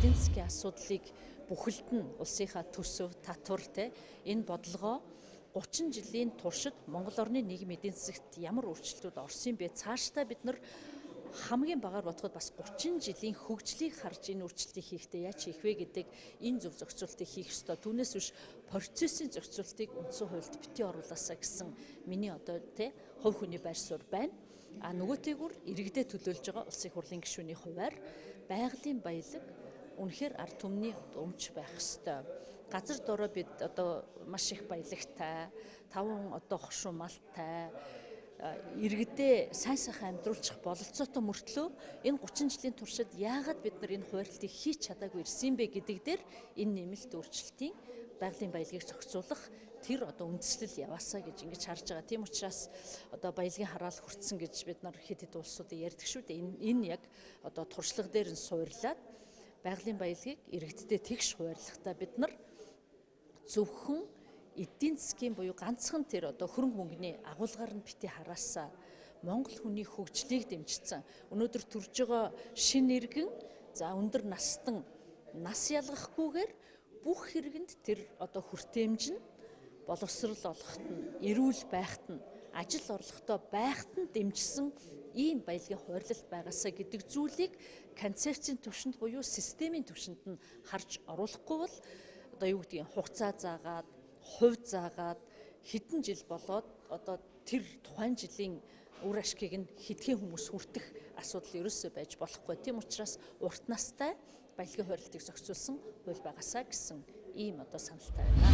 эдийн засгийн асуудлыг бүхэлд нь улсынхаа төсөв, татвар энэ бодлогоо 30 жилийн туршид Монгол орны нийгэм эдийн засагт ямар өөрчлөлтүүд орсон бэ? Цаашдаа бид нар хамгийн багаар бодоход бас 30 жилийн хөгжлийг харж энэ өөрчлөлтийг хийхдээ яаж хийх вэ гэдэг энэ зөв зохицуултыг хийх ёстой. Түүнээс биш процессын зохицуултыг үндсэн хуульд битгий оруулаасаа гэсэн миний хувь хүний байр суурь байна. Нөгөөтэйгүр иргэдэд төлөөлж байгаа улсын хурлын гишүүний хувьар байгалийн баялаг үнэхээр ард түмний өмч байх ёстой. Газар доороо бид маш их баялагтай, таван хошуу малтай иргэдээ сайн сайхан амьдруулчих бололцоотой мөртлөө энэ 30 жилийн туршид яагаад бид нар энэ хуваарлтыг хийж чадаагүй ирсэн бэ гэдэг дээр энэ нэмэлт өөрчлөлтийн байгалийн баялагийг зохицуулах тэр үндэслэл яваасаа гэж ингэж харж байгаа. Тийм учраас баялагын хараал хүртсэн гэж бид нар хэд хэд улсуудад ярьдаг шүү дээ. Энэ яг туршлага дээр нь суурлаад байгалийн баялагийг иргэддээ тэгш хуваарлахдаа бид нар зөвхөн эдийн засгийн буюу ганцхан тэр хөрөнгө мөнгөний агуулгаар нь бити хараасаа Монгол хүний хөгжлийг дэмжсэн. Өнөөдөр төрж байгаа шинэ иргэн өндөр настан нас ялгахгүйгээр бүх хэрэгэнд тэр хүртээмж нь боловсрал олоход нь, эрүүл байхад нь, ажил орлоготой байхад нь дэмжсэн ийм баялагын хуваарлалт байгаасаа гэдэг зүйлийг концепцийн түвшинд буюу системийн түвшинд нь харж оруулахгүй бол хугацаа заагаад, хувь заагаад хэдэн жил болоод тэр тухайн жилийн үр ашгийг нь хэдхэн хүмүүс хүртэх асуудал ерөөсөө байж болохгүй. Тийм учраас урт настай баялагын хуваарлтыг зохицуулсан хууль байгаасаа гэсэн ийм саналтай байна.